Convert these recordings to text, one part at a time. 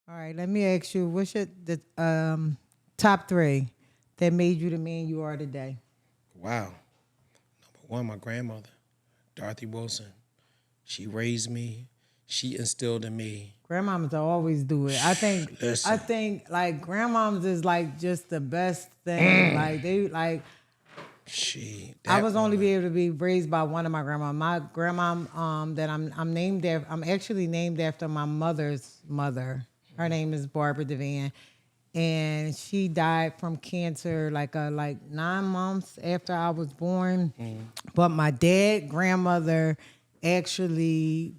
All right, let me ask you, what's the top three that made you the man you are today? Wow. Number one, my grandmother, Dorothy Wilson. She raised me. She instilled in me. Grandmoms always do it. I think I Listen, think like grandmoms is like just the best thing. Like they like I that was only woman. be able to be raised by one of my grandma. My grandma that I'm named after, I'm actually named after my mother's mother. Her name is Barbara Devan. And she died from cancer like 9 months after I was born. But my dad, grandmother actually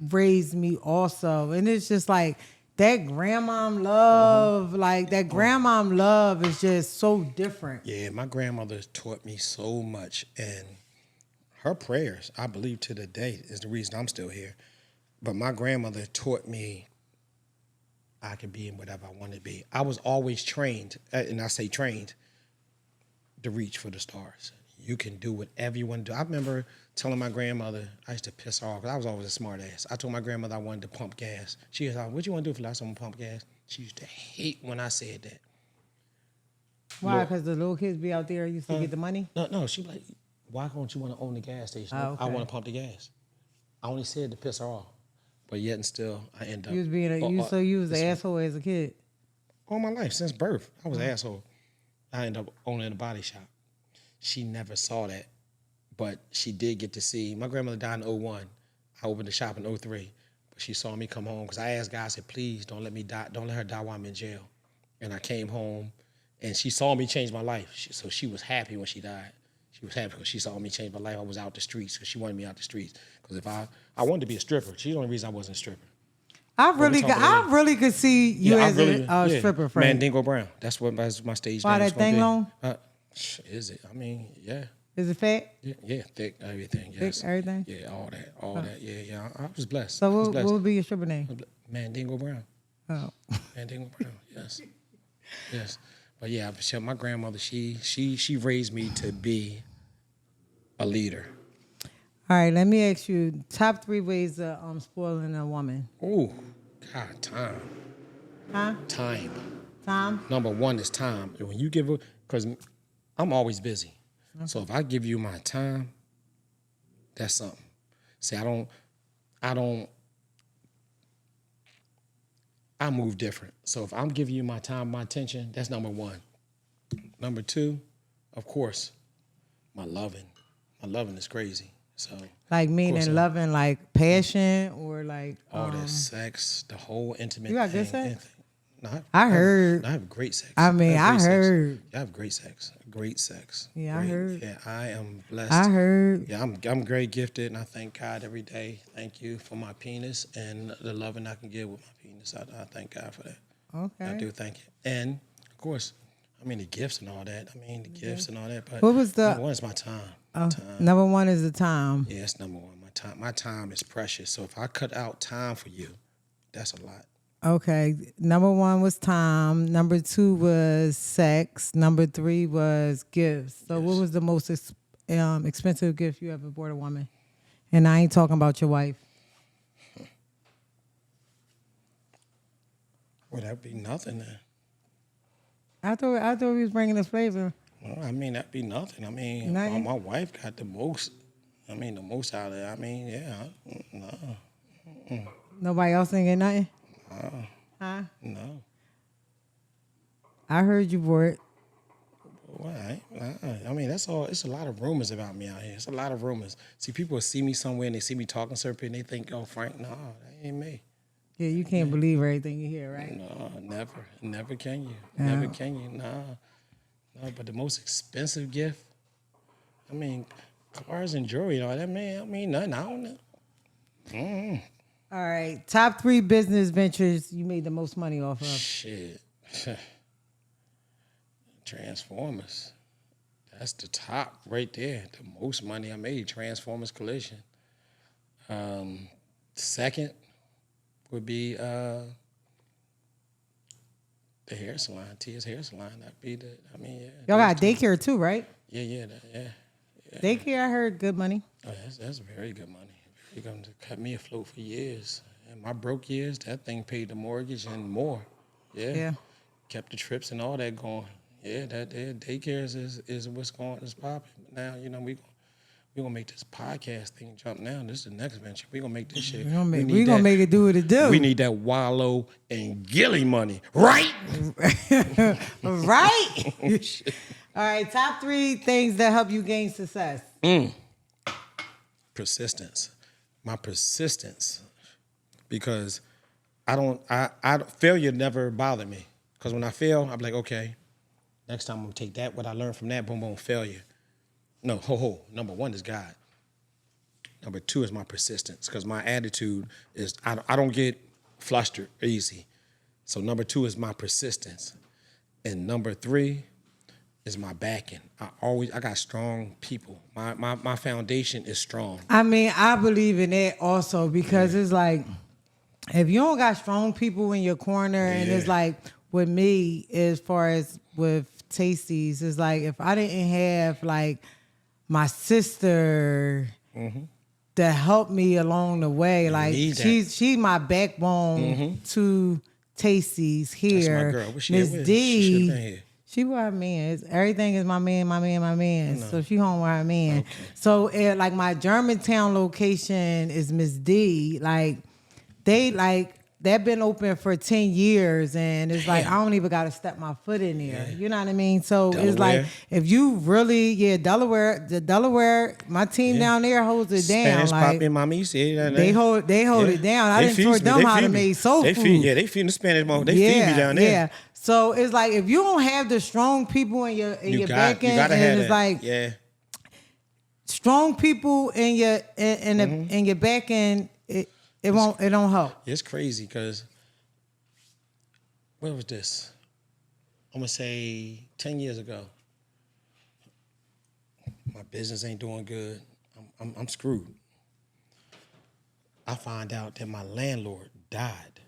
raised me also. And it's just like that grandmom love, like that grandmom love is just so different. Yeah, my grandmother taught me so much. And her prayers, I believe to the day, is the reason I'm still here. But my grandmother taught me I could be in whatever I wanted to be. I was always trained, and I say trained, to reach for the stars. You can do whatever you want to do. I remember telling my grandmother, I used to piss her off because I was always a smart ass. I told my grandmother I wanted to pump gas. She was like, what you want to do for last time pump gas? She used to hate when I said that. Why? Because the little kids be out there used to get the money? No, she was like, why don't you want to own the gas station? Oh, I okay. want to pump the gas. I only said to piss her off. But yet and still, I end up. You was you was an asshole as a kid. All my life, since birth, I was an asshole. I ended up owning a body shop. She never saw that, but she did get to see. My grandmother died in 2001. I opened the shop in 2003, but she saw me come home because I asked God, I said, please don't let me die. Don't let her die while I'm in jail. And I came home, and she saw me change my life. So she was happy when she died. She was happy because she saw me change my life. I was out the streets because she wanted me out the streets. Because if I wanted to be a stripper. She's the only reason I wasn't a stripper. I really could see you as a stripper friend. Mandingo Brown. That's what my stage Why name is that going to thing be. long? Is it? I mean, yeah. Is it fat? Yeah, thick, everything, yes. Thick, everything? Yeah, all that, yeah. I was blessed. So I was what blessed. would be your stripper name? Mandingo Brown. Oh. Mandingo Brown, yes. But yeah, my grandmother, she raised me to be a leader. All right, let me ask you, top 3 ways of spoiling a woman. Oh, God, time. Huh? Time. Time? Number one is time. And when you give her, because I'm always busy. Okay. So if I give you my time, that's something. See, I move different. So if I'm giving you my time, my attention, that's number one. Number two, of course, my loving. My loving is crazy. So like meaning loving, like passion or like all the sex, the whole intimate. You got thing, good sex? Anything. No, I heard. I have great sex. I mean, I heard. I have great sex. Great sex. Yeah, great. I heard. Yeah, I am blessed. I heard. Yeah, I'm great gifted, and I thank God every day. Thank you for my penis and the loving I can give with my penis. I thank God for that. Okay. I do thank you. And of course, I mean the gifts and all that. Gifts and all that. But what was the number one is my time. Time. Number one is the time. Yeah, it's number one. My time is precious. So if I cut out time for you, that's a lot. Okay. Number 1 was time. Number 2 was sex. Number 3 was gifts. So what was the most expensive gift you ever bought a woman? And I ain't talking about your wife. Well, that'd be nothing then. I thought we was bringing us flavor. Well, that'd be nothing. My wife got the most. The most out of it. No. Nobody else ain't get nothing? Huh? No. I heard you bought it. Well, that's all. It's a lot of rumors about me out here. It's a lot of rumors. See, people see me somewhere and they see me talking certain and they think, oh, Frank, no, that ain't me. Yeah, you can't believe everything you hear, right? No, never. Never can you. No. Never can you. No, but the most expensive gift, cars and jewelry, all that, nothing. I don't know. Mm-hmm. All right. Top 3 business ventures you made the most money off of. Shit. Transformers. That's the top right there. The most money I made, Transformers Collision. Second would be the hair salon, Tia's hair salon. That'd be Y'all got daycare too, right? Yeah. Daycare, I heard good money. Oh, that's very good money. You're going to cut me afloat for years. In my broke years, that thing paid the mortgage and more. Yeah. Kept the trips and all that going. Yeah, that daycare is what's is popping. Now, we gonna make this podcast thing jump now. This is the next venture. We gonna make this shit. We gonna make it do what it do. We need that Wallow and Gilly money, right? Right. All right. Top 3 things that help you gain success. Persistence. My persistence, because failure never bothered me. Because when I fail, I'm like, okay, next time I'm gonna take that, what I learned from that, boom, boom, failure. No, number 1 is God. Number 2 is my persistence, because my attitude is I don't get flustered easy. So number 2 is my persistence, and number 3 is my backing. I got strong people. My foundation is strong. I mean, I believe in it also, because it's like, if you don't got strong people in your corner, and it's like with me, as far as with Tasties, it's like if I didn't have like my sister that helped me along the way, like she's my backbone to Tasties here. That's my girl. Miss D. She with her man. Everything is my man. So she home with her man. Okay. So like my Germantown location is Miss D. Like they've been open for 10 years, and it's like I don't even got to step my foot in there. Yeah. You know what I mean? So Delaware. It's like if you really, Delaware, my team down there holds it down. Spanish like Papi Mami, see that? They hold it down. I didn't taught them how to make soul food. They feed the Spanish mom. They feed me down there. Yeah. So it's like if you don't have the strong people in your back end, and it's like strong people in your in your back end, it don't help. It's crazy because when was this? I'm gonna say 10 years ago. My business ain't doing good. I'm screwed. I find out that my landlord died.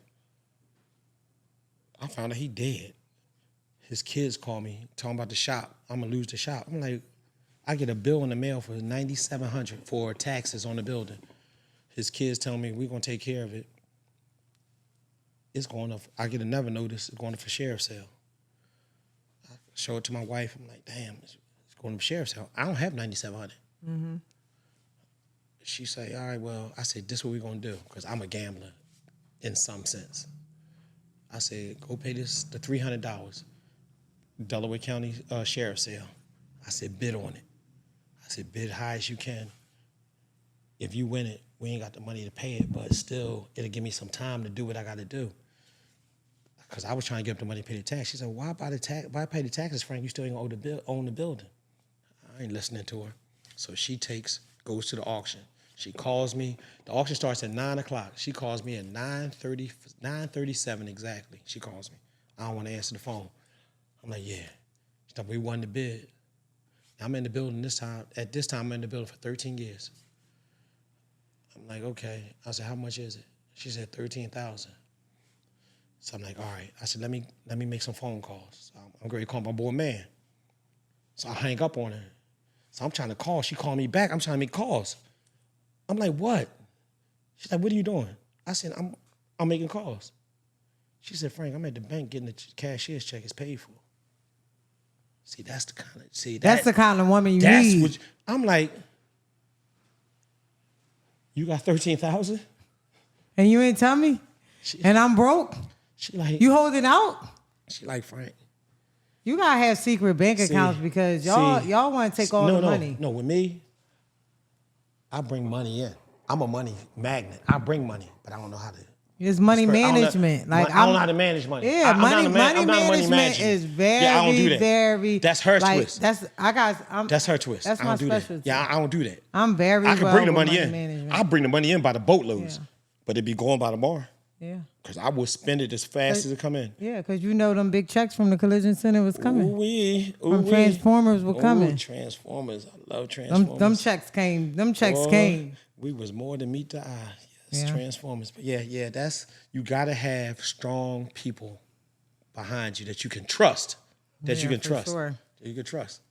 I found out he dead. His kids call me talking about the shop. I'm gonna lose the shop. I'm like, I get a bill in the mail for $9,700 for taxes on the building. His kids tell me we're gonna take care of it. It's going up. I get another notice. It's going up for sheriff's sale. I show it to my wife. I'm like, damn, it's going up for sheriff's sale. I don't have $9,700. She say, all right, well, I said, this is what we're gonna do, because I'm a gambler in some sense. I said, go pay the $300. Delaware County sheriff's sale. I said, bid on it. I said, bid high as you can. If you win it, we ain't got the money to pay it, but still, it'll give me some time to do what I got to do. Because I was trying to get up the money to pay the tax. She said, why pay the taxes, Frank? You still ain't own the building. I ain't listening to her. So she goes to the auction. She calls me. The auction starts at 9 o'clock. She calls me at 9:37 exactly. She calls me. I don't want to answer the phone. I'm like, yeah. She thought we won the bid. I'm in the building this time. At this time, I'm in the building for 13 years. I'm like, okay. I said, how much is it? She said, $13,000. So I'm like, all right. I said, let me make some phone calls. So I'm going to call my boy man. So I hang up on her. So I'm trying to call. She called me back. I'm trying to make calls. I'm like, what? She's like, what are you doing? I said, I'm making calls. She said, Frank, I'm at the bank getting the cashier's check. It's paid for. See, that's the kind of woman you need. I'm like, you got $13,000? And you ain't tell me? And I'm broke? She like, you holding out? She like, Frank. You gotta have secret bank accounts because y'all want to take all the money. No, with me, I bring money in. I'm a money magnet. I bring money, but I don't know how to. It's money management. I don't know how to manage money. Yeah, money management is very, I don't do that. very. That's her twist. That's her twist. That's my specialty. Yeah, I don't do that. I'm very. I can bring the money in. Management. I bring the money in by the boatloads, but it be going by the bar. Yeah. Because I will spend it as fast as it come in. Yeah, because you know them big checks from the collision center was coming. From Transformers were coming. Transformers. I love Transformers. Them checks came. We was more than meet the eye. Yes, Transformers. But yeah, you got to have strong people behind you that you can trust. Sure. That you can trust.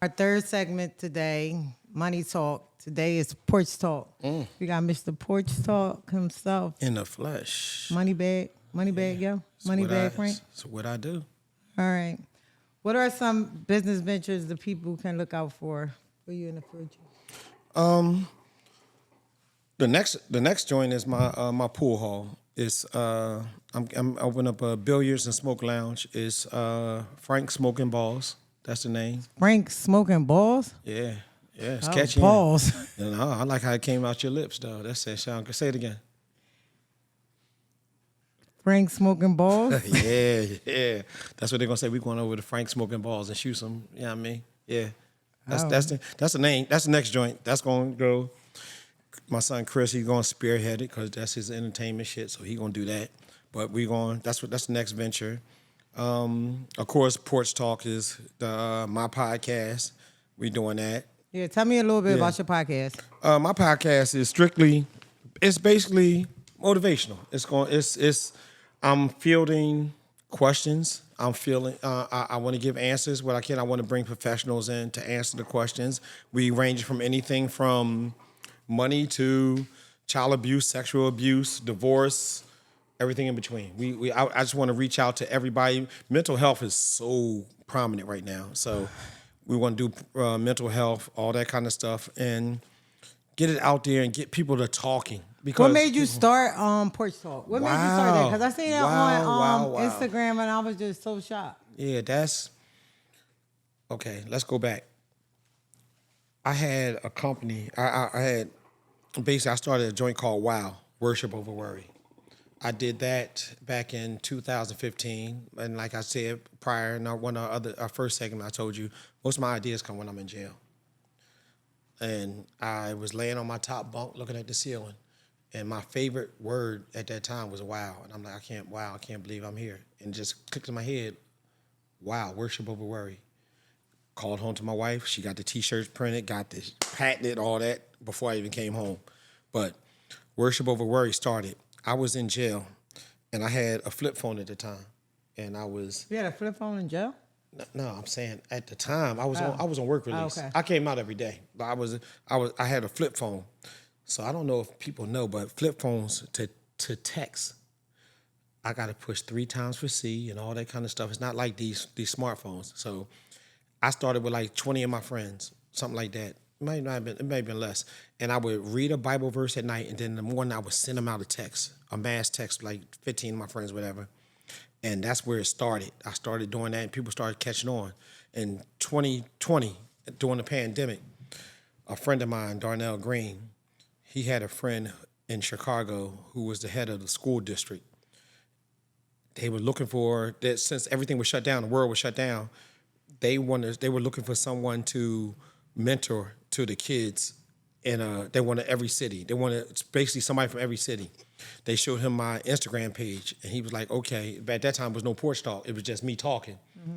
Our third segment today, Money Talk. Today is Porch Talk. We got Mr. Porch Talk himself. In the flesh. Money bag, yo. Money bag, Frank. That's what I do. All right. What are some business ventures the people can look out for you in the future? The next joint is my pool hall. It's I'm opening up a billiards and smoke lounge. It's Frank Smoking Balls. That's the name. Frank Smoking Balls? Yeah, it's Oh, catchy. balls. I like how it came out your lips though. That's it. Sean, say it again. Frank Smoking Balls? yeah. That's what they're gonna say. We're going over to Frank Smoking Balls and shoot some. You know what I mean? Yeah. That's the name. That's the next joint. That's gonna go. My son Chris, he's gonna spearhead it because that's his entertainment shit. So he gonna do that. But that's the next venture. Of course, Porch Talk is my podcast. We doing that. Yeah, tell me a little bit about your podcast. My podcast is it's basically motivational. I'm fielding questions. I want to give answers what I can. I want to bring professionals in to answer the questions. We range from anything from money to child abuse, sexual abuse, divorce, everything in between. I just want to reach out to everybody. Mental health is so prominent right now. So we want to do mental health, all that kind of stuff, and get it out there and get people to talking. Because what made you start Porch Talk? What made you start that? Because I seen it on wow. Instagram and I was just so shocked. Yeah, okay. Let's go back. I had a company. I started a joint called WOW, Worship Over Worry. I did that back in 2015, and like I said prior, in our first segment, I told you most of my ideas come when I'm in jail. And I was laying on my top bunk, looking at the ceiling, and my favorite word at that time was "wow," and I'm like, I can't believe I'm here, and just clicked in my head, "Wow, worship over worry." Called home to my wife. She got the T-shirts printed, got this patented, all that before I even came home. But worship over worry started. I was in jail, and I had a flip phone at the time, and I was. You had a flip phone in jail? No, I'm saying at the time I was on work release. Okay. I came out every day, but I had a flip phone. So I don't know if people know, but flip phones to text, I got to push 3 times for C and all that kind of stuff. It's not like these smartphones. So I started with like 20 of my friends, something like that. It may have been less. And I would read a Bible verse at night, and then in the morning I would send them out a mass text, like 15 of my friends, whatever. And that's where it started. I started doing that, and people started catching on. In 2020, during the pandemic, a friend of mine, Darnell Green, he had a friend in Chicago who was the head of the school district. They were looking for that since everything was shut down, the world was shut down. They were looking for someone to mentor to the kids, and they wanted every city. They wanted basically somebody from every city. They showed him my Instagram page, and he was like, okay. But at that time, there was no Porch Talk. It was just me talking. Mm-hmm.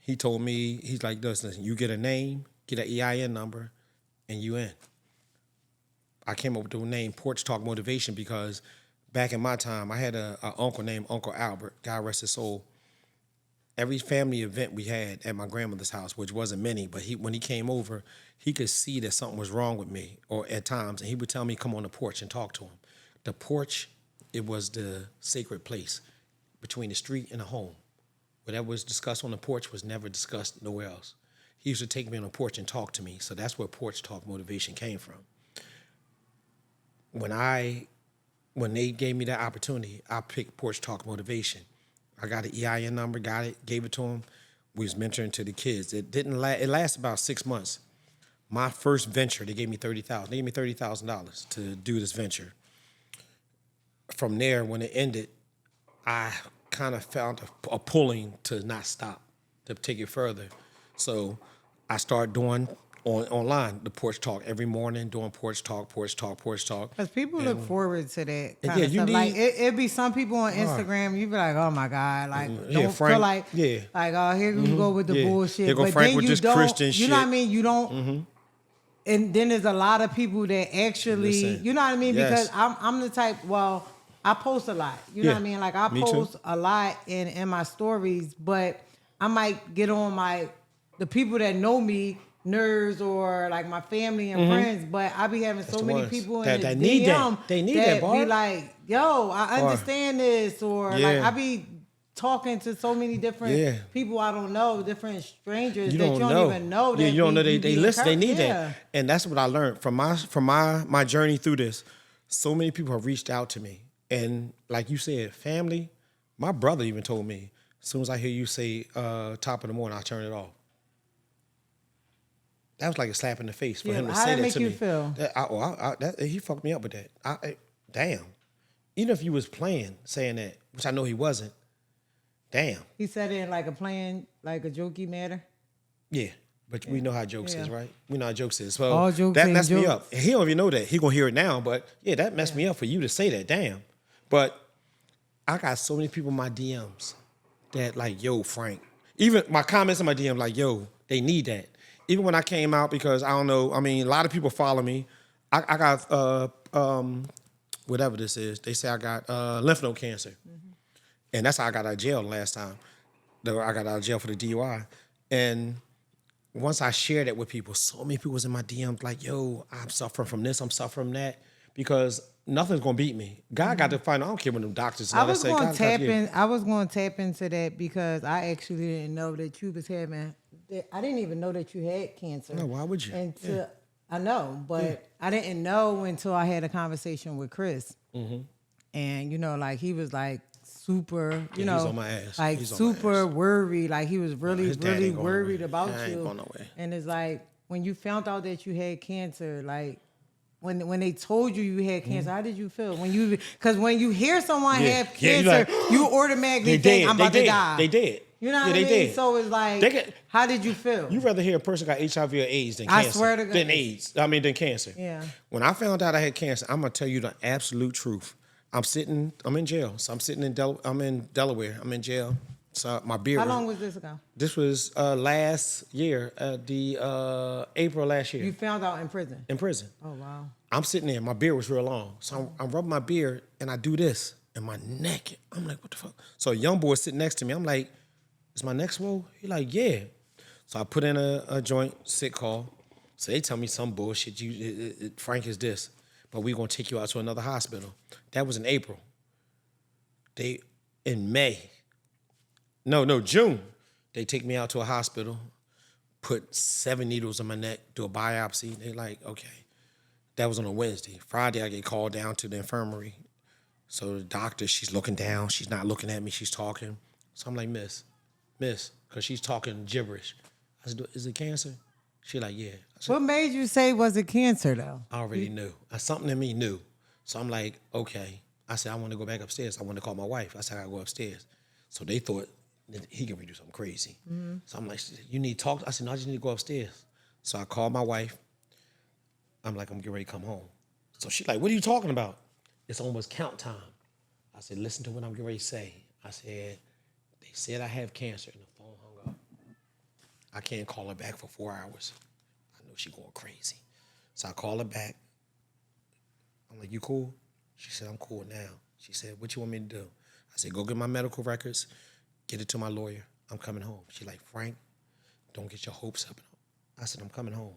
He told me, he's like, listen, you get a name, get an EIN number, and you in. I came up with the name Porch Talk Motivation because back in my time, I had an uncle named Uncle Albert, God rest his soul. Every family event we had at my grandmother's house, which wasn't many, but when he came over, he could see that something was wrong with me, or at times, and he would tell me, come on the porch and talk to him. The porch, it was the sacred place between the street and the home. Whatever was discussed on the porch was never discussed nowhere else. He used to take me on the porch and talk to me, so that's where Porch Talk Motivation came from. When they gave me that opportunity, I picked Porch Talk Motivation. I got an EIN number, got it, gave it to him. We was mentoring to the kids. It didn't last. It lasted about 6 months. My first venture, they gave me $30,000. They gave me $30,000 to do this venture. From there, when it ended, I kind of found a pulling to not stop, to take it further. So I started doing online the Porch Talk every morning, doing Porch Talk. Because people look forward to that kind yeah, of stuff. Like it be some people on Instagram, you be like, oh my God, like don't Frank, feel like oh, here you go with the bullshit. Here go but Frank then with you this don't, Christian shit. You know what I mean? You don't. And then there's a lot of people that actually, you know what I mean? Yes. Because I'm the type. Well, I post a lot. You know what I mean? Like I post a lot in my stories, but I might get on the people that know me nerves or like my family and friends, but I be having so the many ones people that- in the that DM need that. They need that, be Barb. like, yo, I understand this, or like Yeah. I be talking to so many different Yeah. people I don't know, different strangers You that you don't don't know. even know. Yeah, That you don't know be they listen. They need yeah. that, and that's what I learned from my journey through this. So many people have reached out to me, and like you said, family. My brother even told me, as soon as I hear you say top of the morning, I turn it off. That was like a slap in the face for Yeah, him to how say that that make to you me. feel? He fucked me up with that. Damn. Even if you was playing, saying that, which I know he wasn't. Damn. He said it in like a playing, like a jokey manner. Yeah. But we know how jokes is, Yeah. right? We know how jokes is. So All jokes that ain't messed me jokes. up. And he don't even know that. He gonna hear it now, but yeah, that messed me up for you to say that. Damn. But I got so many people in my DMs that like, yo, Frank. Even my comments in my DM, like, yo, they need that. Even when I came out, because I don't know, I mean, a lot of people follow me. I got whatever this is. They say I got lymph node cancer. And that's how I got out of jail the last time. I got out of jail for the DUI. And once I shared that with people, so many people was in my DMs like, yo, I'm suffering from this, I'm suffering from that. Because nothing's gonna beat me. God got to find, I don't care what them doctors and I all that was say. going God to got tap to get- in. I was going to tap into that because I actually didn't know that you was having. I didn't even know that you had cancer. No, why would you? Until I know, but I didn't know until I had a conversation with Chris. And you know, like he was like super, you Yeah, he's know, on my ass. like He's on my super ass. worried. Like he was really, his dad really ain't going worried nowhere. about I ain't you. going nowhere. And it's like when you found out that you had cancer, like. When they told you had cancer, how did you feel? Because when you hear someone Mm-hmm. Yeah. have Yeah, you cancer, like, you automatically They think dead. I'm They about to dead. die. They dead. You know Yeah, what they I mean? dead. So it's like, They get- how did you feel? You rather hear a person got HIV or AIDS than I cancer. swear to Than goodness. AIDS. Than cancer. Yeah. When I found out I had cancer, I'm gonna tell you the absolute truth. I'm in jail. So I'm sitting I'm in Delaware. I'm in jail. So my beard. How long was this ago? This was last year, April last year. You found out in prison. In prison. Oh wow. I'm sitting there, my beard was real long. So I'm rubbing my beard and I do this and my neck. I'm like, what the fuck? So a young boy sitting next to me, I'm like, is my neck swole? He like, yeah. So I put in a joint sick call. So they tell me some bullshit, Frank is this, but we gonna take you out to another hospital. That was in April. June. They take me out to a hospital, put 7 needles in my neck, do a biopsy. They like, okay. That was on a Wednesday. Friday, I get called down to the infirmary. So the doctor, she's looking down. She's not looking at me. She's talking. So I'm like, miss, because she's talking gibberish. I said, is it cancer? She like, yeah. I said, What made you say was it cancer though? I already knew. Something in me knew. So I'm like, okay. I said, I want to go back upstairs. I want to call my wife. I said, I got to go upstairs. So they thought that he can do something crazy. So I'm like, you need to talk? I said, no, I just need to go upstairs. So I called my wife. I'm like, I'm getting ready to come home. So she's like, what are you talking about? It's almost count time. I said, listen to what I'm getting ready to say. I said, they said I have cancer, and the phone hung up. I can't call her back for 4 hours. I know she's going crazy. So I call her back. I'm like, you cool? She said, I'm cool now. She said, what you want me to do? I said, go get my medical records, get it to my lawyer. I'm coming home. She's like, Frank, don't get your hopes up. I said, I'm coming home.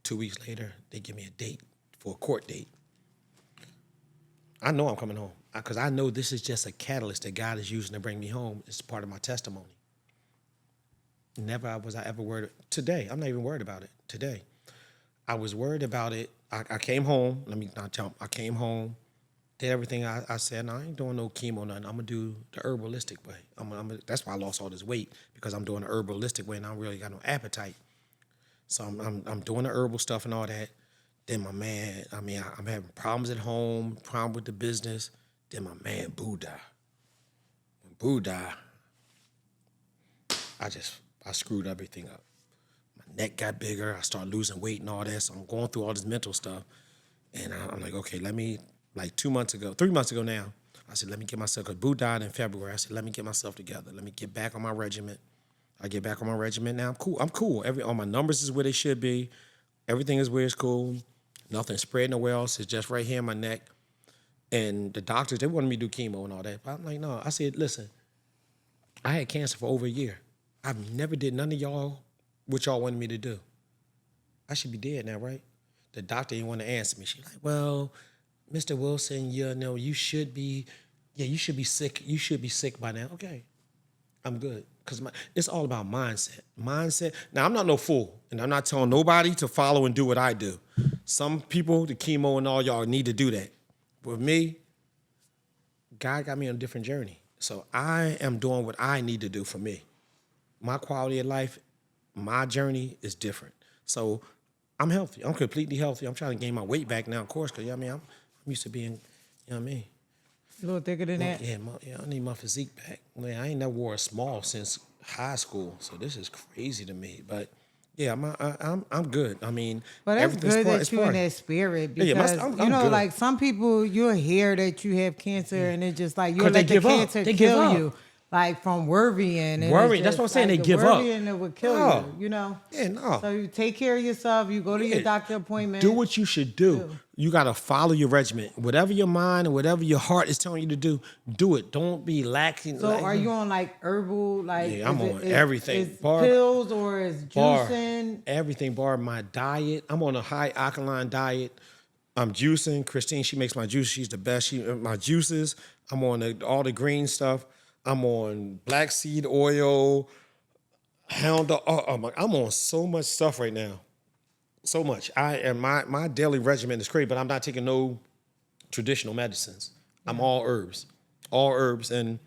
2 weeks later, they give me a date for a court date. I know I'm coming home because I know this is just a catalyst that God is using to bring me home. It's part of my testimony. Never was I ever worried. Today, I'm not even worried about it. Today, I was worried about it. I came home. Let me not tell. I came home, did everything I said. No, I ain't doing no chemo, nothing. I'm gonna do the herbalistic way. That's why I lost all this weight, because I'm doing the herbalistic way and I don't really got no appetite. So I'm doing the herbal stuff and all that. Then my man, I'm having problems at home, problem with the business. Then my man, Boo died. When Boo died, I screwed everything up. My neck got bigger. I started losing weight and all that. So I'm going through all this mental stuff. And I'm like, okay, like 3 months ago now, I said, let me get myself, because Boo died in February. I said, let me get myself together. Let me get back on my regiment. I get back on my regiment now. I'm cool. All my numbers is where they should be. Everything is where it's cool. Nothing spread nowhere else. It's just right here in my neck. And the doctors, they wanted me to do chemo and all that. But I'm like, no. I said, listen, I had cancer for over a year. I've never did none of y'all what y'all wanted me to do. I should be dead now, right? The doctor didn't want to answer me. She's like, well, Mr. Wilson, you should be sick. You should be sick by now. Okay, I'm good. Because it's all about mindset. Mindset. Now, I'm not no fool, and I'm not telling nobody to follow and do what I do. Some people, the chemo and all y'all need to do that. But with me, God got me on a different journey. So I am doing what I need to do for me. My quality of life, my journey is different. So I'm healthy. I'm completely healthy. I'm trying to gain my weight back now, of course, because I'm used to being, you know what I mean? A little thicker than that. Yeah, I need my physique back. Man, I ain't never wore a small since high school, so this is crazy to me. But yeah, I'm good. I mean, But that's everything's good part. that It's you in part. that spirit Yeah, because I'm you know, good. like some people, you'll hear that you have cancer, and it's just like you'll 'Cause they let the give up. cancer They give kill up. you, like from worrying. And Worry. it's That's what I'm just saying. like They the give up. worrying it would kill No. you. You know. Yeah, no. So you take care of yourself. You go to your Yeah. doctor appointment. Do what you should do. You got to follow your regimen. Whatever your mind and whatever your heart is telling you to do it. Don't be lacking. So are you on like herbal? Like Yeah, I'm is on everything. Is Barb, pills or is Bar, juicing? everything, bar my diet. I'm on a high alkaline diet. I'm juicing. Christine, she makes my juice. She's the best. My juices. I'm on all the green stuff. I'm on black seed oil, hound dog. I'm on so much stuff right now. So much. My daily regimen is crazy, but I'm not taking no traditional medicines. I'm all herbs. All herbs, and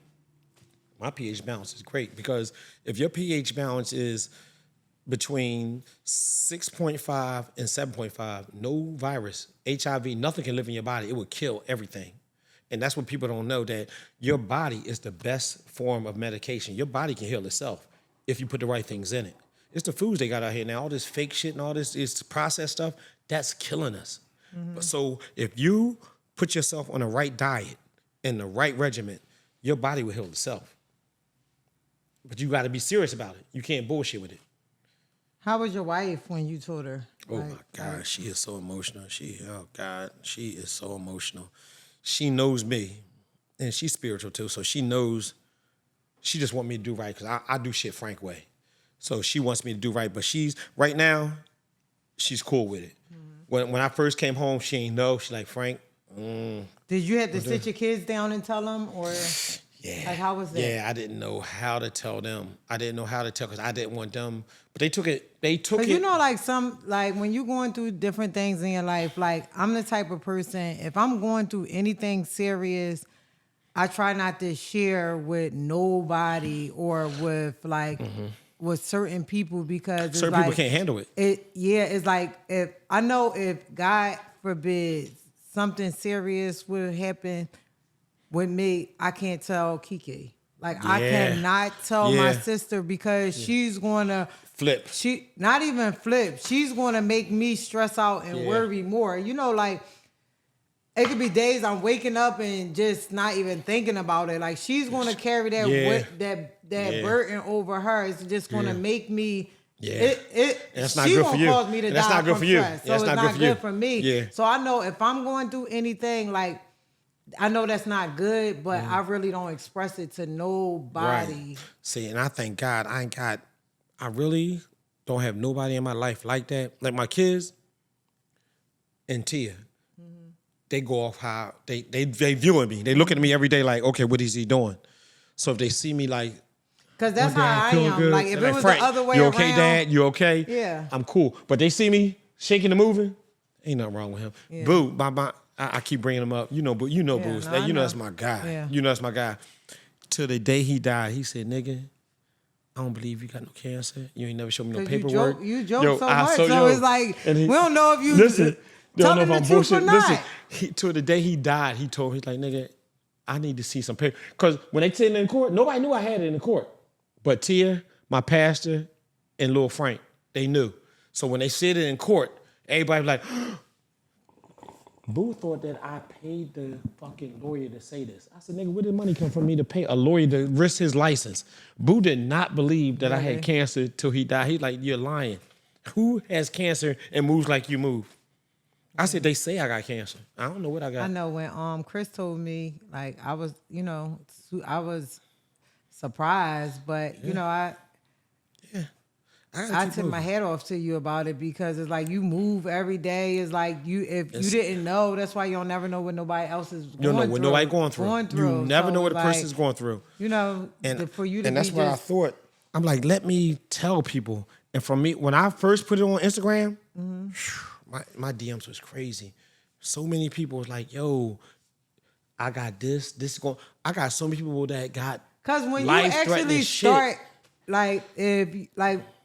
my pH balance is great because if your pH balance is between 6.5 and 7.5, no virus, HIV, nothing can live in your body. It will kill everything. And that's what people don't know, that your body is the best form of medication. Your body can heal itself if you put the right things in it. It's the foods they got out here now, all this fake shit and all this is processed stuff, that's killing us. So if you put yourself on the right diet and the right regimen, your body will heal itself. But you got to be serious about it. You can't bullshit with it. How was your wife when you told her? Oh my God, she is so emotional. She is so emotional. She knows me, and she's spiritual too, so she knows. She just want me to do right because I do shit Frank way. So she wants me to do right, but right now, she's cool with it. When I first came home, she ain't know. She like, Frank. Did you have to sit your kids down and tell them, or Yeah. like how was that? Yeah, I didn't know how to tell them. I didn't know how to tell because I didn't want them. But they took it. Cause you know, like when you're going through different things in your life, like I'm the type of person, if I'm going through anything serious, I try not to share with nobody or with like with certain people because it's certain people can't handle it. It's like if God forbid something serious would happen with me, I can't tell Kiki. Like I cannot tell my sister because she's gonna Flip. She not even flip. She's gonna make me stress out and worry more. You know, like it could be days I'm waking up and just not even thinking about it. Like she's gonna carry that burden over her. It's just gonna make me. That's not good for you. Cause me to that's die not good from for you. stress. So That's it's not good for me. Yeah. So I know if I'm going through anything, like I know that's not good, but I really don't express it to nobody. Right. See, and I thank God I really don't have nobody in my life like that. Like my kids and Tia. They go off how they viewing me. They look at me every day like, okay, what is he doing? So if they see me like, because that's how I am. good. Like if They're it was Frank, the other way you around. okay, Dad? You okay? Yeah. I'm cool. But they see me shaking and moving. Ain't nothing wrong with him. Yeah. Boo, I keep bringing him up. You know, Boo. You know, Boo. No, I know. That's my guy. Yeah. You know that's my guy. Till the day he died, he said, "Nigga, I don't believe you got no cancer. You ain't never showed me no paperwork." You joke so much, so yo, it's like and we don't know if you listen. tell Don't know him if the I'm truth or bullshit. not. Listen, till the day he died, he's like, nigga, I need to see some paper. Because when they sit in court, nobody knew I had it in the court. But Tia, my pastor, and Lil Frank, they knew. So when they sit in court, everybody was like, Boo thought that I paid the fucking lawyer to say this. I said, nigga, where did money come from me to pay a lawyer to risk his license? Boo did not believe that I had cancer till he died. He's like, you're lying. Who has cancer and moves like you move? I said, they say I got cancer. I don't know what I got. I know when Chris told me, like I was, I was surprised, but I I tip my hat off to you about it because it's like you move every day. It's like you didn't know, that's why you don't never know what nobody else is going through. You don't know what nobody going through. You never know what a person's going through. You know, for you to and that's be why I thought, I'm like, let me tell people. And for me, when I first put it on Instagram, my DMs was crazy. So many people was like, yo, I got this is going. I got so many people that got because when you actually start,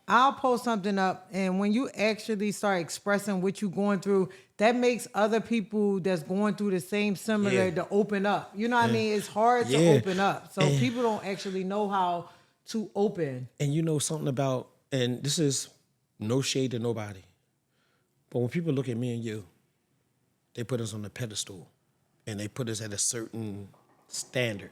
I'll post something up, and when you actually start expressing what you're going through, that makes other people that's going through the same similar to open up. You know what I mean? It's hard to open up, so people don't actually know how to open. And you know something about, and this is no shade to nobody, but when people look at me and you, they put us on a pedestal. And they put us at a certain standard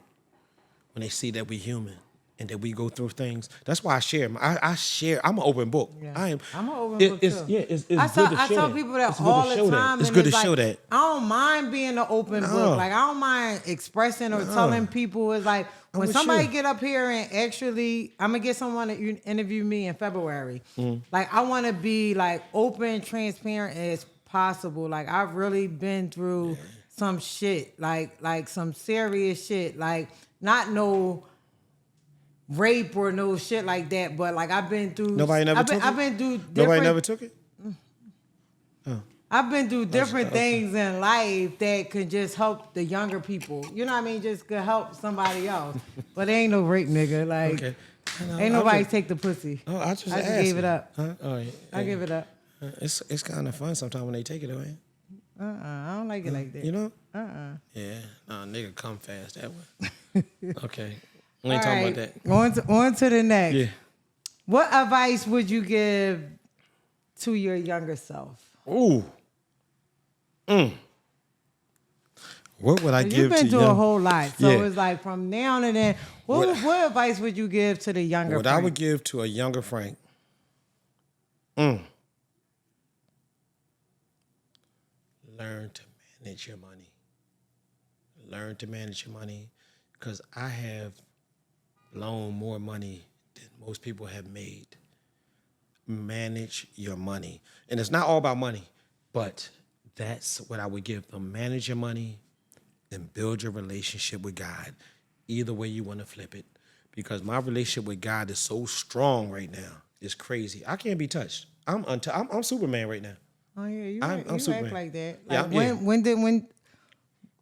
when they see that we're human and that we go through things. That's why I share. I share. I'm an open book. Yeah. I'm an open book too. Yeah, it's good to share. I tell people that all the time. It's good to show that. I don't mind being an open book. Like I don't mind expressing or telling people. It's like when somebody get up here and actually, I'm gonna get someone to interview me in February. Like I want to be like open, transparent as possible. Like I've really been through some shit, like some serious shit, like not no rape or no shit like that, but like I've been through. Nobody never took it? I've been through different. Nobody never took it? I've been through different things in life that could just help the younger people. You know what I mean? Just could help somebody else. But it ain't no rape, nigga. Like, ain't nobody take the pussy. Oh, I just gave it up. Huh? Oh, yeah. I give it up. It's kind of fun sometimes when they take it away. I don't like it like that. You know? Yeah. No, nigga come fast that way. Okay. We ain't talking about that. On to the next. Yeah. What advice would you give to your younger self? Ooh. What would I give to you? You've been through a whole lot. So it's like from now to then, what advice would you give to the younger Frank? What I would give to a younger Frank? Learn to manage your money. Learn to manage your money, because I have blown more money than most people have made. Manage your money. And it's not all about money, but that's what I would give them. Manage your money and build your relationship with God. Either way you want to flip it. Because my relationship with God is so strong right now. It's crazy. I can't be touched. I'm Superman right now. Oh yeah, you I'm Superman. act like that. Like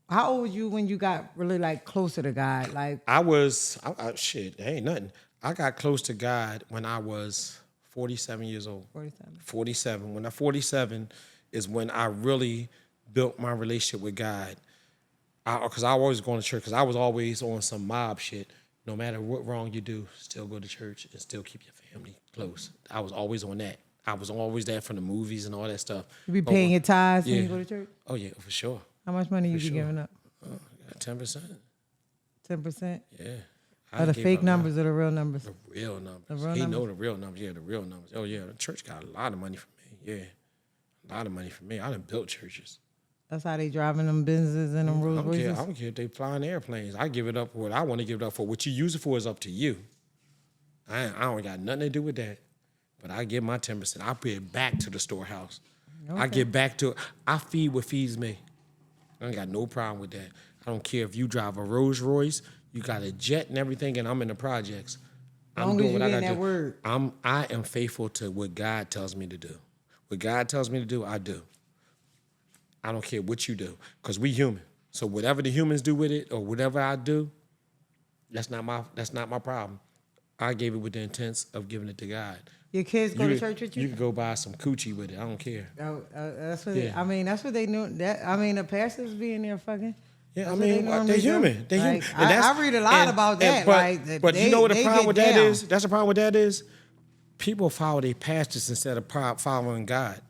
how old were you when you got really like closer to God? Like shit, ain't nothing. I got close to God when I was 47 years old. 47. When I'm 47 is when I really built my relationship with God. Because I was always going to church, because I was always on some mob shit. No matter what wrong you do, still go to church and still keep your family close. I was always on that. I was always there from the movies and all that stuff. You be paying your tithes when you go to church? Oh, yeah, for sure. How much money you be giving up? 10%. 10%? Yeah. Are the fake numbers or the real numbers? The real numbers. He know the real numbers. Yeah, the real numbers. Oh, yeah, the church got a lot of money from me. Yeah, a lot of money from me. I done built churches. That's how they driving them Benzes and them Rolls Royces? I don't care if they flying airplanes. I give it up for what I want to give it up for. What you use it for is up to you. I don't got nothing to do with that. But I give my 10%. I put it back to the storehouse. Okay. I get back to it. I feed what feeds me. I ain't got no problem with that. I don't care if you drive a Rolls Royce, you got a jet and everything, and I'm in the projects. I'm doing what I got to do. Word. I am faithful to what God tells me to do. What God tells me to do, I do. I don't care what you do, because we human. So whatever the humans do with it, or whatever I do, that's not my problem. I gave it with the intent of giving it to God. Your kids go to church with you? You can go buy some coochie with it. I don't care. That's what that's what they knew. The pastors be in there fucking. Yeah, they're human. They're human. I read a lot about that. But you know what the problem with that is? That's the problem with that is? People follow their pastors instead of following God.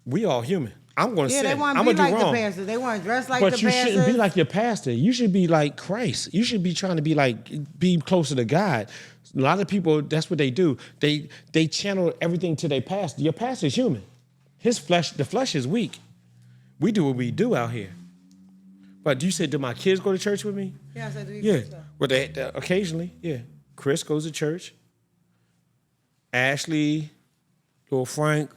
We all human. I'm going to sin. They want to be like the pastor. They want to dress like the pastor. But you shouldn't be like your pastor. You should be like Christ. You should be trying to be closer to God. A lot of people, that's what they do. They channel everything to their pastor. Your pastor is human. The flesh is weak. We do what we do out here. But you said, do my kids go to church with me? Yeah, I said, do you yeah. Well, occasionally, yeah. Chris goes to church. Ashley, little Frank.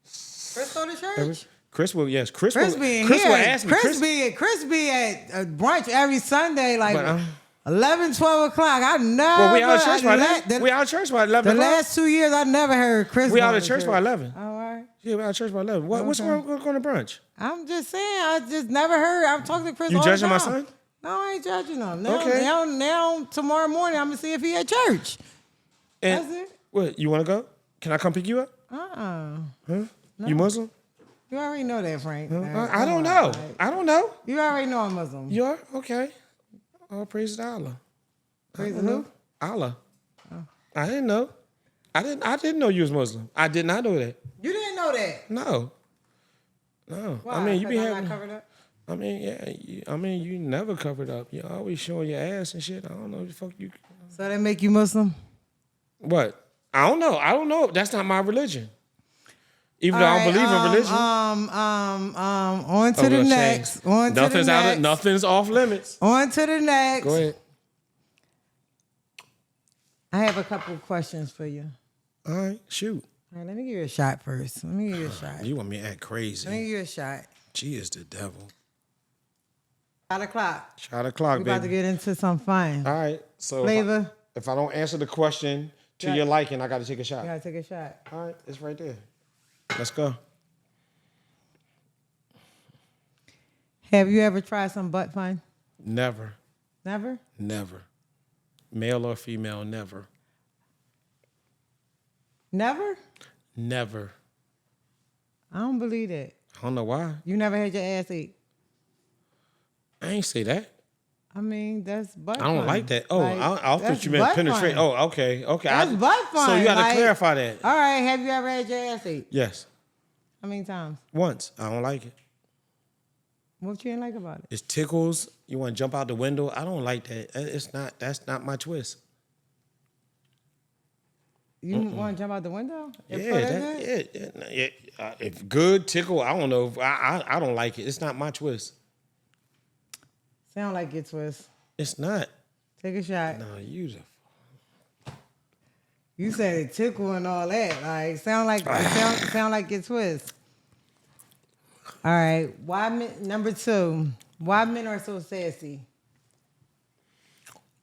Chris go to church? Chris will, yes. Chris be in Chris here. will ask me. Chris be at brunch every Sunday, like But, 11, 12 o'clock. I never. well, we out of church by 11. We out of church by 11 The o'clock. last 2 years, I never heard Chris. We out going of to church by 11. All right. Yeah, we out of church by 11. What's Okay. going to brunch? I'm just saying. I just never heard. I'm talking to Chris. You all judging the my time. son? No, I ain't judging him. Now, Okay. now, tomorrow morning, I'm gonna see if he at church. And That's it. what, you want to go? Can I come pick you up? Huh? No. You Muslim? You already know that, Frank. I don't know. I don't know. You already know I'm Muslim. You are? Okay. Oh, praise to Allah. Praise the who? Allah. I didn't know. I didn't know you was Muslim. I did not know that. You didn't know that. No. Why? I mean, you be 'Cause I'm having. not covered up? I mean, yeah. You never covered up. You always showing your ass and shit. I don't know what the fuck you. So that make you Muslim? What? I don't know. That's not my religion. Even though I don't believe in religion. On to the next. On to the next. Nothing's off limits. On to the next. Go ahead. I have a couple of questions for you. All right, shoot. All right, let me give you a shot first. You want me to act Let me crazy? give you a shot. She is the devil. Shot o'clock. Shot o'clock, We baby. about to get into some fun. All right. So Flavor. if I don't answer the question to your liking, I got to take a shot. You gotta take a shot. All right, it's right there. Let's go. Have you ever tried some butt fun? Never. Never? Never. Male or female, never. Never? Never. I don't believe that. I don't know why. You never had your ass ate. I ain't say that. I mean, that's butt I don't fun. like that. Oh, Like, I thought that's you meant butt penetrate. fun. Oh, okay. That's butt fun. So you got to Like, clarify that. All right, have you ever had your ass ate? Yes. How many times? Once. I don't like it. What you ain't like about it? It tickles. You want to jump out the window. I don't like that. That's not my twist. You want to jump out the window? If good tickle, I don't know. I don't like it. It's not my twist. Sound like your twist. It's not. Take a shot. No, you the. You said it tickle and all that. Like sound like your twist. All right. Number 2? Why men are so sassy?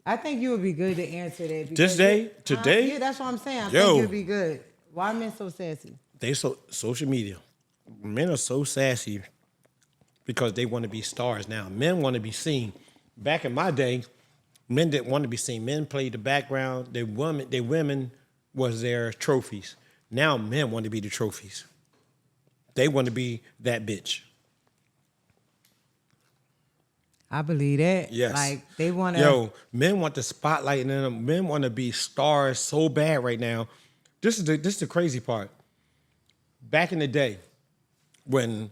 I think you would be good to answer that. Today? Yeah, that's what I'm saying. I Yo. think you'd be good. Why men so sassy? They social media. Men are so sassy because they want to be stars now. Men want to be seen. Back in my day, men didn't want to be seen. Men played the background. They women was their trophies. Now men want to be the trophies. They want to be that bitch. I believe that. Yes. Like they want to. Yo, men want the spotlight and them. Men want to be stars so bad right now. This is the crazy part. Back in the day, when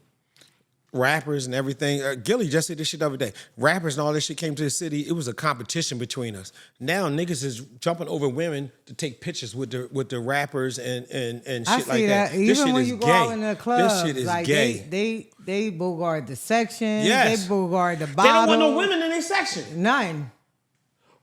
rappers and everything, Gilly just said this shit the other day. Rappers and all this shit came to the city. It was a competition between us. Now niggas is jumping over women to take pictures with the rappers and shit I like see that. that. This Even shit when is you go gay. out in the club, This shit is like gay. they bogart the section. Yes. They bogart the They bottle. don't want no women in their section. None.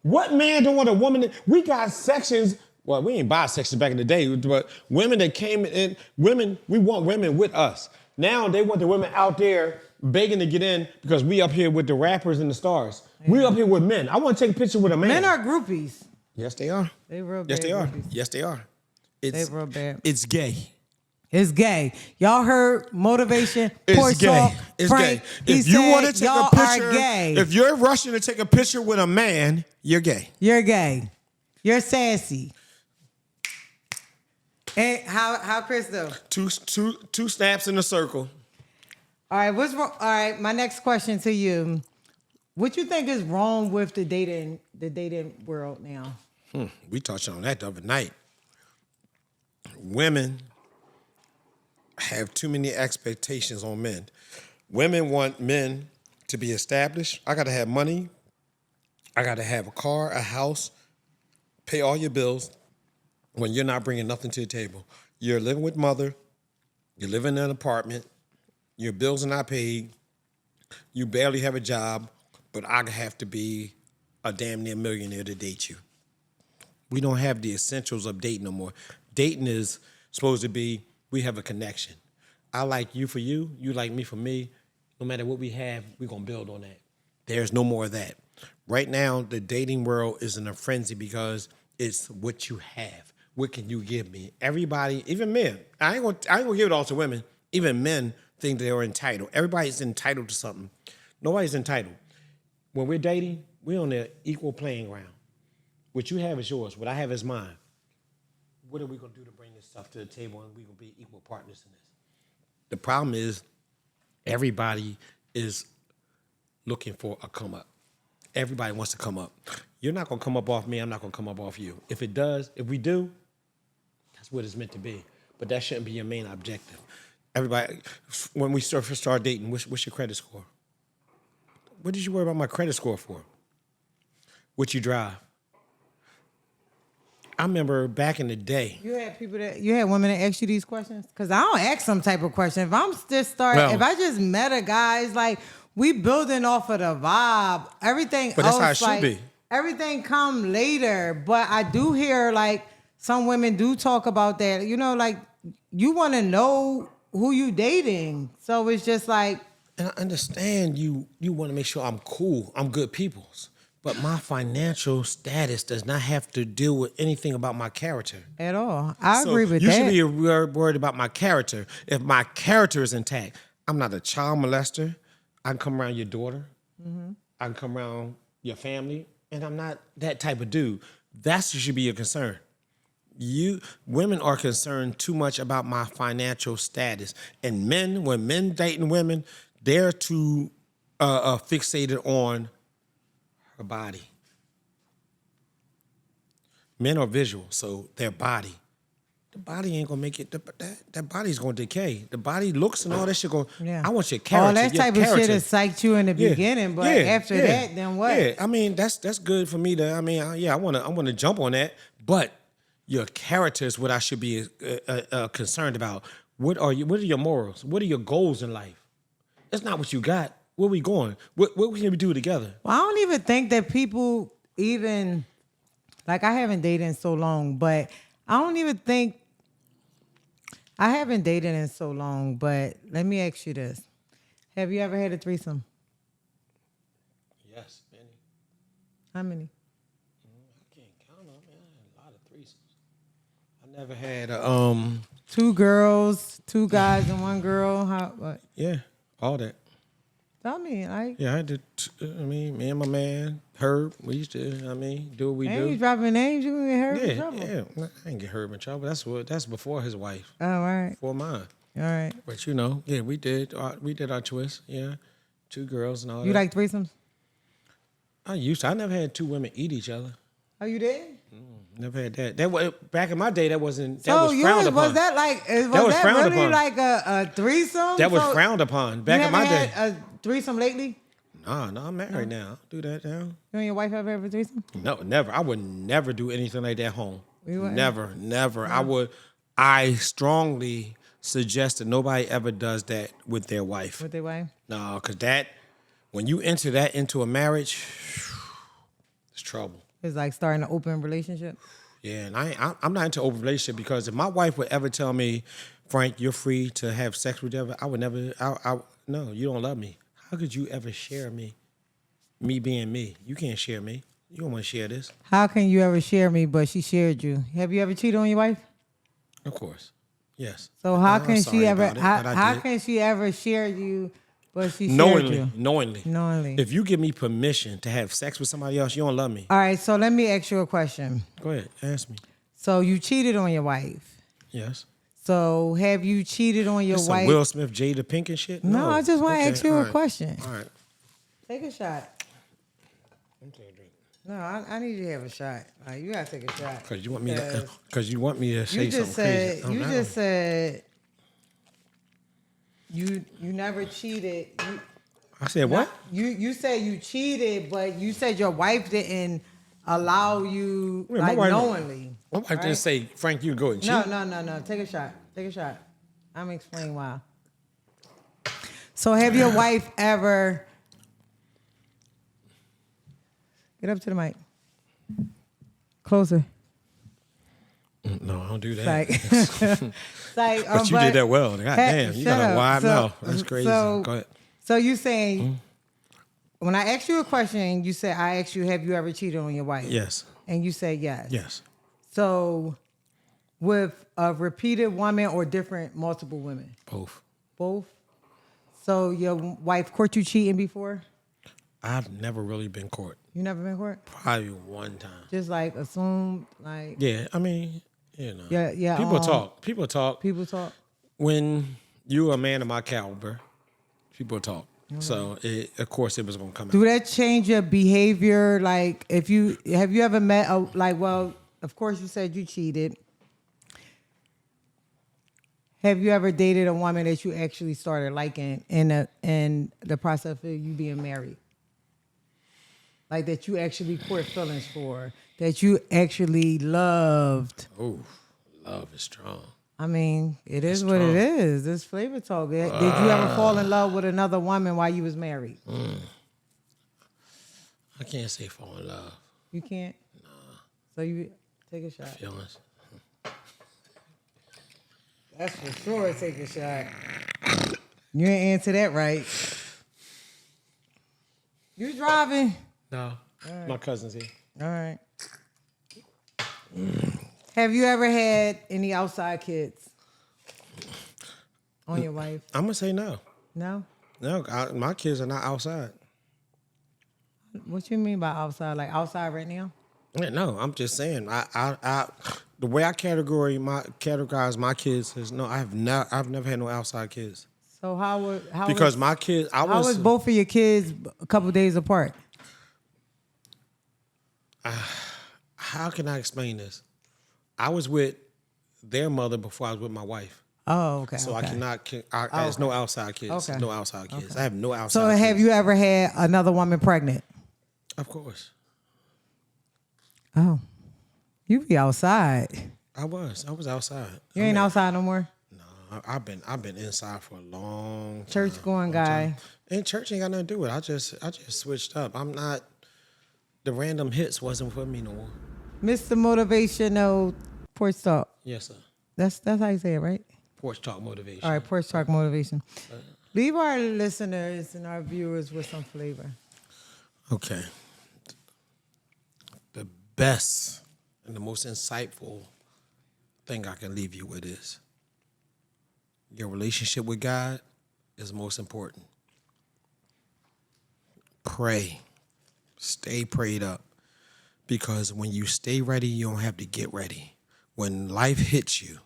What man don't want a woman? We got sections. Well, we ain't buy sections back in the day, but women that came in, we want women with us. Now they want the women out there begging to get in because we up here with the rappers and the stars. Yeah. We up here with men. I want to take a picture with a man. Men are groupies. Yes, they are. They real bad. Yes, they are. Groupies. Yes, they are. They real bad. It's gay. It's gay. Y'all heard motivation. It's Porch gay. Talk. It's Frank, gay. he If you said, want to take y'all a picture, are gay. if you're rushing to take a picture with a man, you're gay. You're gay. You're sassy. And how Chris do? Two snaps in a circle. All right, what's wrong? All right, my next question to you: what you think is wrong with the dating world now? We touched on that the other night. Women have too many expectations on men. Women want men to be established. I got to have money. I got to have a car, a house, pay all your bills when you're not bringing nothing to the table. You're living with mother. You're living in an apartment. Your bills are not paid. You barely have a job, but I have to be a damn near millionaire to date you. We don't have the essentials of dating no more. Dating is supposed to be, we have a connection. I like you for you, you like me for me. No matter what we have, we're going to build on that. There's no more of that. Right now, the dating world is in a frenzy because it's what you have. What can you give me? Everybody, even men, I ain't gonna give it all to women. Even men think they're entitled. Everybody's entitled to something. Nobody's entitled. When we're dating, we're on an equal playing ground. What you have is yours. What I have is mine. What are we going to do to bring this stuff to the table and we're going to be equal partners in this? The problem is everybody is looking for a come up. Everybody wants to come up. You're not going to come up off me. I'm not going to come up off you. If we do, that's what it's meant to be. But that shouldn't be your main objective. Everybody, when we first start dating, what's your credit score? What did you worry about my credit score for? What you drive? I remember back in the day. You had women that ask you these questions? Because I don't ask some type of question. If I'm just starting, if I just met a guy, it's like we building off of the vibe. Everything but else, that's how it should be. Everything come later. But I do hear like some women do talk about that. You know, like you want to know who you dating. So it's just like. And I understand you want to make sure I'm cool. I'm good peoples. But my financial status does not have to deal with anything about my character. At all. I agree with that. You should be worried about my character. If my character is intact, I'm not a child molester. I can come around your daughter. Mm-hmm. I can come around your family. And I'm not that type of dude. That should be your concern. Women are concerned too much about my financial status. And when men dating women, they're too fixated on her body. Men are visual, so their body. The body ain't gonna make it. That body's gonna decay. The body looks and all that shit going. Yeah. I want your character. All that type of shit has psyched you in the beginning, but after that, then what? Yeah, I mean that's good for me to. I mean, I wanna jump on that, but your character is what I should be concerned about. What are your morals? What are your goals in life? It's not what you got. Where we going? What can we do together? Well, I don't even think that people even, like I haven't dated in so long, but I don't even think, I haven't dated in so long, but let me ask you this. Have you ever had a threesome? Yes, many. How many? I can't count them. I had a lot of threesomes. I never had 2 girls, 2 guys, and 1 girl. What? Yeah, all that. Tell me, yeah, I did. Me and my man Herb, we used to. Do what we do. You dropping names, you gonna get Herb in trouble. Yeah, I ain't get Herb in trouble. That's before his wife. Oh, all right. Before mine. All right. But we did our twist. Yeah, 2 girls and all. You like threesomes? I used to. I never had 2 women eat each other. Oh, you did? Never had that. That was back in my day. That wasn't. That was frowned upon. Was that like? Was that frowned really upon. like a threesome? That was frowned upon back in my day. Had a threesome lately? No, I'm married now. I'll do that now. You and your wife ever have a threesome? No, never. I would never do anything like that at home. Never. No. I strongly suggest that nobody ever does that with their wife. With their wife? No, because when you enter that into a marriage, it's trouble. It's like starting an open relationship? Yeah, and I'm not into open relationship because if my wife would ever tell me, Frank, you're free to have sex with whatever, I would never, no, you don't love me. How could you ever share me being me? You can't share me. You don't want to share this. How can you ever share me, but she shared you? Have you ever cheated on your wife? Of course, yes. So how can she ever share you, but she shared you? Knowingly. If you give me permission to have sex with somebody else, you don't love me. All right, so let me ask you a question. Go ahead, ask me. So you cheated on your wife? Yes. So have you cheated on your wife? Will Smith, Jada Pinkett shit? No, I just want to ask you a question. All right. Take a shot. I'm taking a drink. No, I need you to have a shot. You gotta take a shot. Because you want me to say something crazy. You just said you never cheated. I said what? You said you cheated, but you said your wife didn't allow you knowingly. My wife didn't say, Frank, you go and cheat. No. Take a shot. I'm gonna explain why. So have your wife ever... Get up to the mic. Closer. No, No, I don't do that. Like, but you did that well. God damn, you got a wide mouth. That's crazy. Go ahead. So you saying, when I asked you a question, you said, I asked you, have you ever cheated on your wife? Yes. And you said yes. Yes. So with a repeated woman or multiple women? Both. Both? So your wife caught you cheating before? I've never really been caught. You never been caught? Probably one time. Just like assumed, like. Yeah, I mean, you know. Yeah. People talk. People talk. People talk. When you're a man of my caliber, people talk. So of course it was gonna come out. Do that change your behavior? Like, have you ever met of course you said you cheated. Have you ever dated a woman that you actually started liking in the process of you being married? Like that you actually caught feelings for, that you actually loved? Oh, love is strong. I mean, it is what it is. This flavor talk. Did you ever fall in love with another woman while you was married? I can't say fall in love. You can't? No. So you take a shot. Feelings. That's for sure. Take a shot. You ain't answer that right. You driving? No. Right. My cousin's here. All right. Have you ever had any outside kids on your wife? I'm gonna say no. No? No, my kids are not outside. What you mean by outside? Like outside right now? Yeah, no, I'm just saying. I the way I categorize my kids is no. I've never had no outside kids. So because my kids, how was both of your kids a couple days apart? How can I explain this? I was with their mother before I was with my wife. Oh, okay. So okay. I cannot. There's no outside kids. Okay. No outside kids. I have no outside. So have you ever had another woman pregnant? Of course. Oh, you be outside. I was outside. You ain't outside no more? No, I've been inside for a long time. Church going guy. And church ain't got nothing to do with it. I just switched up. I'm not. The random hits wasn't for me no more. Mr. Motivational Porch Talk. Yes, sir. That's how you say it, right? Porch Talk Motivation. All right, Porch Talk Motivation. Leave our listeners and our viewers with some flavor. Okay. The best and the most insightful thing I can leave you with is your relationship with God is most important. Pray. Stay prayed up. Because when you stay ready, you don't have to get ready. When life hits you,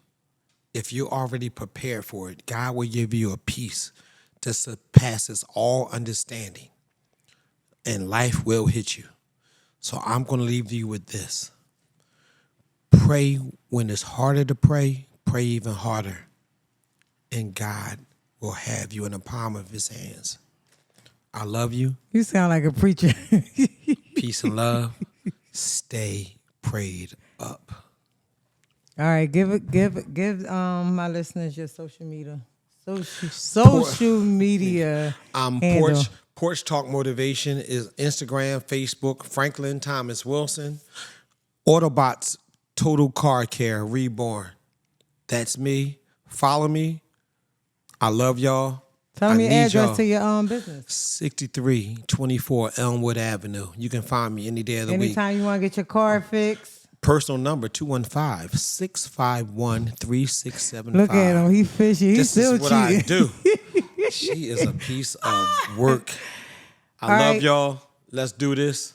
if you're already prepared for it, God will give you a peace that surpasses all understanding. And life will hit you. So I'm going to leave you with this. Pray when it's harder to pray even harder. And God will have you in the palm of his hands. I love you. You sound like a preacher. Peace and love. Stay prayed up. All right, give my listeners your social media. Social media. Handle. Porch Talk Motivation is Instagram, Facebook, Franklin Thomas Wilson, Autobots Total Car Care Reborn. That's me. Follow me. I love y'all. Tell me your address to your business. 6324 Elmwood Avenue. You can find me any day of the week. Anytime you want to get your car fixed. Personal number 215-651-3675. Look at him. He fishy. He's still This is what cheating. I do. She is a piece of work. I love y'all. Let's do this.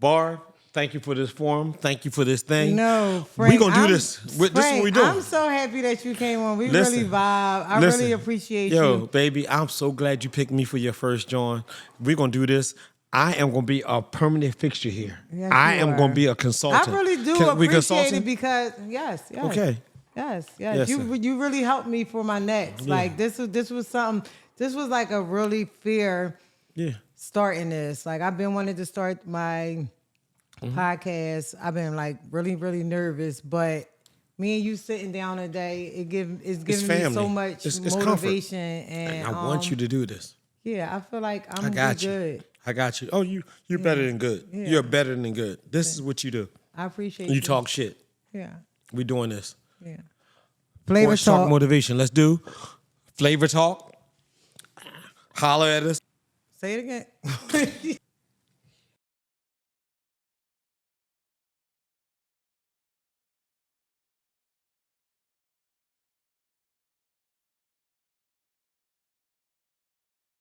Barb, thank you for this forum. Thank you for this thing. No, Frank. We're going to do this. This is what we do. I'm so happy that you came on. We really vibe. I really appreciate you. Yo, baby, I'm so glad you picked me for your first join. We're going to do this. I am going to be a permanent fixture here. Yes, I am going to be a consultant. I really do appreciate it because, yes. Okay. Yes. Yes, you really helped me for my next. Yeah. Like, this was something, this was like a really fair starting this. Like, I've been wanting to start my podcast. I've been like really, really nervous, but me and you sitting down today, it's giving me so much motivation. And I want you to do this. Yeah, I feel like I'm good. I got you. Oh, you're better than good. Yeah. You're better than good. This is what you do. I appreciate you. You talk shit. Yeah. We doing this. Yeah. Flavor Porch Talk Talk. Motivation. Let's do Flavor Talk. Holler at us. Say it again.